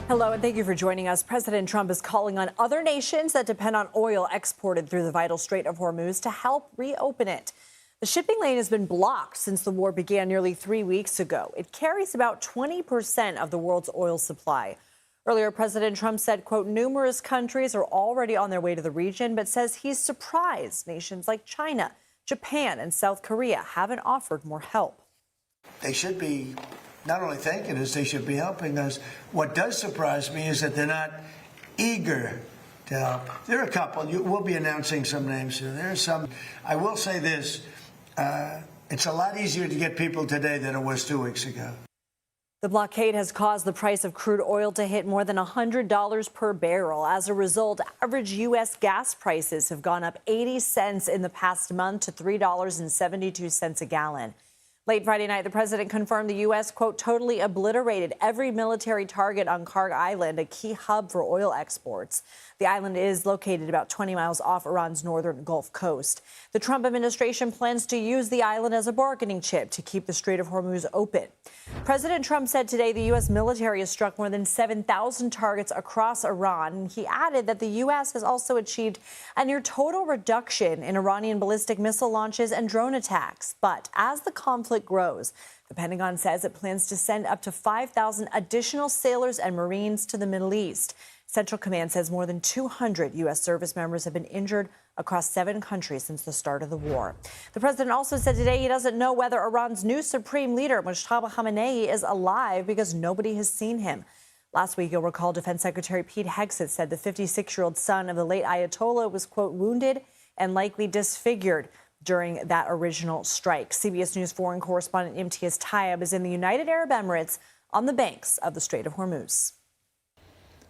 Hello, and thank you for joining us. President Trump is calling on other nations that depend on oil exported through the vital Strait of Hormuz to help reopen it. The shipping lane has been blocked since the war began nearly 3 weeks ago. It carries about 20% of the world's oil supply. Earlier, President Trump said, quote, numerous countries are already on their way to the region, but says he's surprised nations like China, Japan, and South Korea haven't offered more help. They should be not only thanking us, they should be helping us. What does surprise me is that they're not eager to help. There are a couple. We'll be announcing some names soon. There are some. I will say this. It's a lot easier to get people today than it was 2 weeks ago. The blockade has caused the price of crude oil to hit more than $100 per barrel. As a result, average U.S. gas prices have gone up 80 cents in the past month to $3.72 a gallon. Late Friday night, the president confirmed the U.S., quote, totally obliterated every military target on Kharg Island, a key hub for oil exports. The island is located about 20 miles off Iran's northern Gulf Coast. The Trump administration plans to use the island as a bargaining chip to keep the Strait of Hormuz open. President Trump said today the U.S. military has struck more than 7,000 targets across Iran. He added that the U.S. has also achieved a near total reduction in Iranian ballistic missile launches and drone attacks. But as the conflict grows, the Pentagon says it plans to send up to 5,000 additional sailors and Marines to the Middle East. Central Command says more than 200 U.S. service members have been injured across 7 countries since the start of the war. The president also said today he doesn't know whether Iran's new supreme leader, Mojtaba Khamenei, is alive because nobody has seen him. Last week, you'll recall Defense Secretary Pete Hegseth said the 56-year-old son of the late Ayatollah was, quote, wounded and likely disfigured during that original strike. CBS News foreign correspondent Imtiaz Tyab is in the United Arab Emirates on the banks of the Strait of Hormuz.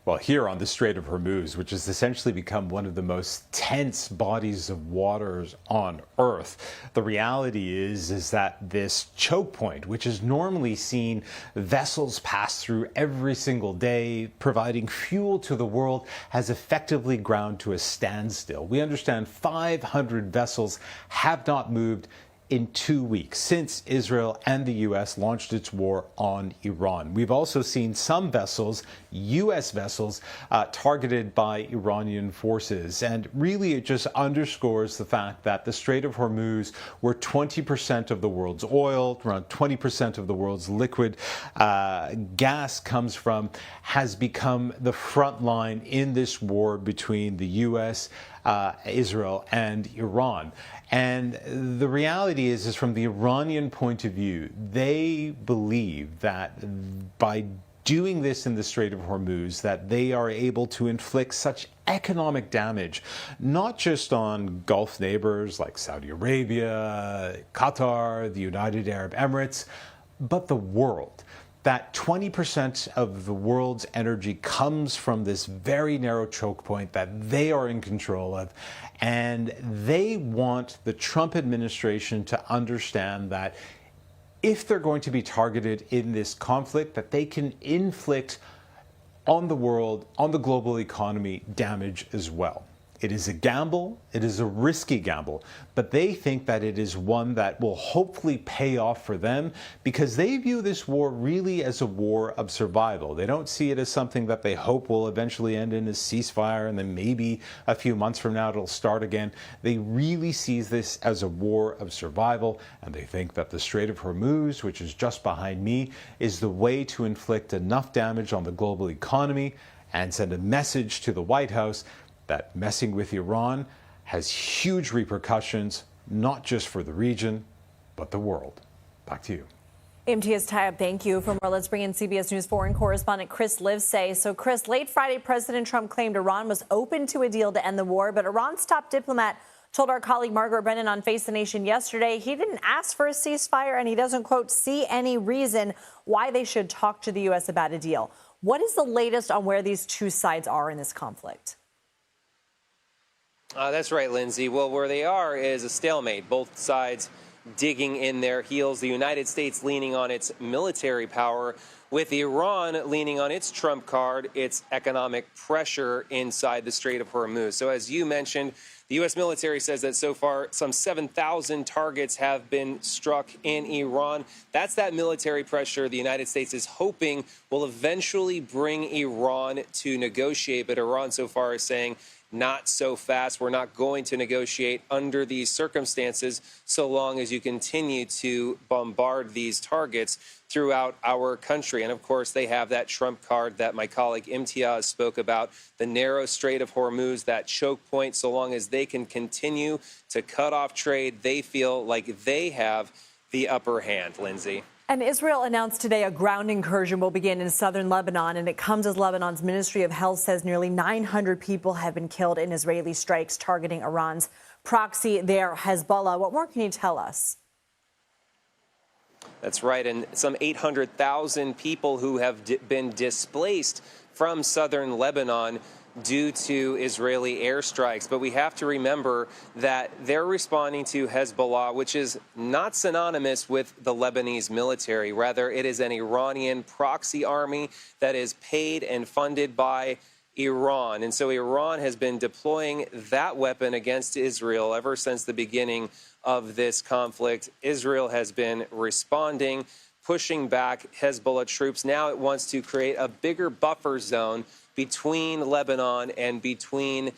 Well, here on the Strait of Hormuz, which has essentially become one of the most tense bodies of waters on Earth, the reality is that this choke point, which is normally seen vessels pass through every single day, providing fuel to the world, has effectively ground to a standstill. We understand 500 vessels have not moved in 2 weeks since Israel and the U.S. launched its war on Iran. We've also seen some vessels, U.S. vessels, targeted by Iranian forces. And really, it just underscores the fact that the Strait of Hormuz, where 20% of the world's oil, around 20% of the world's liquid gas comes from, has become the front line in this war between the U.S., Israel, and Iran. And the reality is from the Iranian point of view, they believe that by doing this in the Strait of Hormuz, that they are able to inflict such economic damage, not just on Gulf neighbors like Saudi Arabia, Qatar, the United Arab Emirates, but the world. That 20% of the world's energy comes from this very narrow choke point that they are in control of. And they want the Trump administration to understand that if they're going to be targeted in this conflict, that they can inflict on the world, on the global economy, damage as well. It is a gamble. It is a risky gamble, but they think that it is one that will hopefully pay off for them because they view this war really as a war of survival. They don't see it as something that they hope will eventually end in a ceasefire and then maybe a few months from now it'll start again. They really see this as a war of survival, and they think that the Strait of Hormuz, which is just behind me, is the way to inflict enough damage on the global economy and send a message to the White House that messing with Iran has huge repercussions, not just for the region, but the world. Back to you. Imtiaz Tyab, thank you. For more, let's bring in CBS News foreign correspondent Chris Livesay. So, Chris, late Friday, President Trump claimed Iran was open to a deal to end the war, but Iran's top diplomat told our colleague Margaret Brennan on Face the Nation yesterday he didn't ask for a ceasefire and he doesn't, quote, see any reason why they should talk to the U.S. about a deal. What is the latest on where these two sides are in this conflict? That's right, Lindsay. Well, where they are is a stalemate. Both sides digging in their heels. The United States leaning on its military power, with Iran leaning on its trump card, its economic pressure inside the Strait of Hormuz. So as you mentioned, the U.S. military says that so far some 7,000 targets have been struck in Iran. That's that military pressure the United States is hoping will eventually bring Iran to negotiate. But Iran so far is saying, not so fast. We're not going to negotiate under these circumstances so long as you continue to bombard these targets throughout our country. And of course, they have that trump card that my colleague Imtiaz spoke about, the narrow Strait of Hormuz, that choke point. So long as they can continue to cut off trade, they feel like they have the upper hand, Lindsay. And Israel announced today a ground incursion will begin in southern Lebanon, and it comes as Lebanon's Ministry of Health says nearly 900 people have been killed in Israeli strikes targeting Iran's proxy there, Hezbollah. What more can you tell us? That's right, and some 800,000 people who have been displaced from southern Lebanon due to Israeli airstrikes. But we have to remember that they're responding to Hezbollah, which is not synonymous with the Lebanese military. Rather, it is an Iranian proxy army that is paid and funded by Iran. And so Iran has been deploying that weapon against Israel ever since the beginning of this conflict. Israel has been responding, pushing back Hezbollah troops. Now it wants to create a bigger buffer zone between Lebanon and between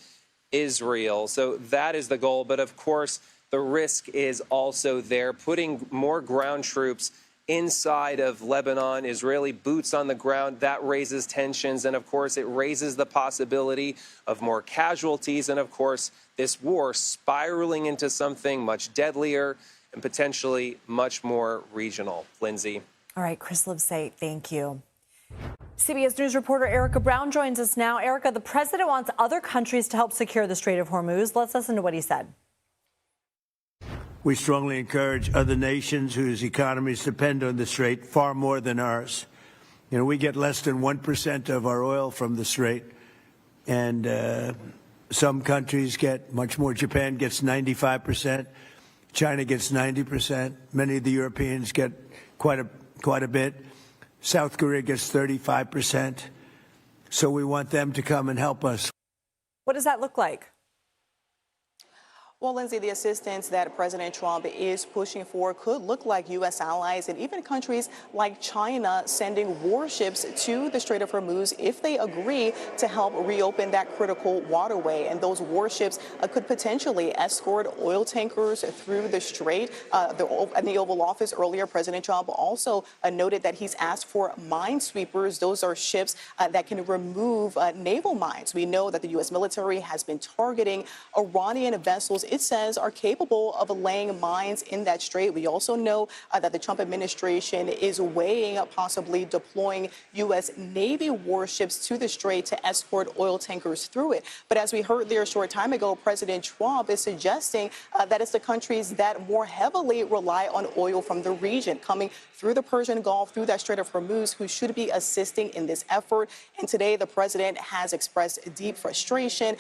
Israel. So that is the goal. But of course, the risk is also there, putting more ground troops inside of Lebanon, Israeli boots on the ground. That raises tensions. And of course, it raises the possibility of more casualties. And of course, this war spiraling into something much deadlier and potentially much more regional. Lindsay. All right, Chris Livesay, thank you. CBS News reporter Erica Brown joins us now. Erica, the president wants other countries to help secure the Strait of Hormuz. Let's listen to what he said. We strongly encourage other nations whose economies depend on the Strait far more than ours. You know, we get less than 1% of our oil from the Strait, and some countries get much more. Japan gets 95%. China gets 90%. Many of the Europeans get quite a bit. South Korea gets 35%. So we want them to come and help us. What does that look like? Well, Lindsay, the assistance that President Trump is pushing for could look like U.S. allies and even countries like China sending warships to the Strait of Hormuz if they agree to help reopen that critical waterway. And those warships could potentially escort oil tankers through the strait. In the Oval Office earlier, President Trump also noted that he's asked for minesweepers. Those are ships that can remove naval mines. We know that the U.S. military has been targeting Iranian vessels it says are capable of laying mines in that strait. We also know that the Trump administration is weighing possibly deploying U.S. Navy warships to the strait to escort oil tankers through it. But as we heard there a short time ago, President Trump is suggesting that it's the countries that more heavily rely on oil from the region coming through the Persian Gulf, through that Strait of Hormuz, who should be assisting in this effort. And today, the president has expressed deep frustration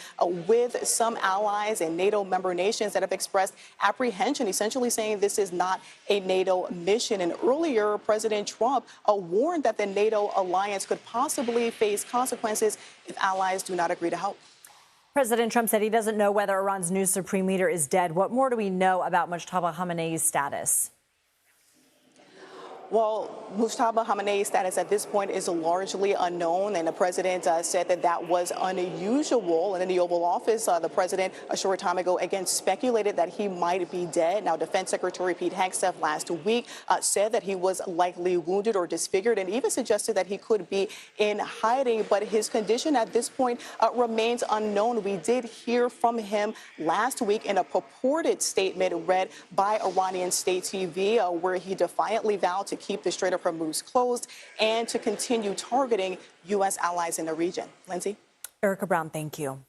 with some allies and NATO member nations that have expressed apprehension, essentially saying this is not a NATO mission. And earlier, President Trump warned that the NATO alliance could possibly face consequences if allies do not agree to help. President Trump said he doesn't know whether Iran's new supreme leader is dead. What more do we know about Mujtaba Khamenei's status? Well, Mujtaba Khamenei's status at this point is largely unknown, and the president said that was unusual. And in the Oval Office, the president a short time ago again speculated that he might be dead. Now, Defense Secretary Pete Hegseth last week said that he was likely wounded or disfigured, and even suggested that he could be in hiding. But his condition at this point remains unknown. We did hear from him last week in a purported statement read by Iranian state TV, where he defiantly vowed to keep the Strait of Hormuz closed and to continue targeting U.S. allies in the region. Lindsay? Erica Brown, thank you.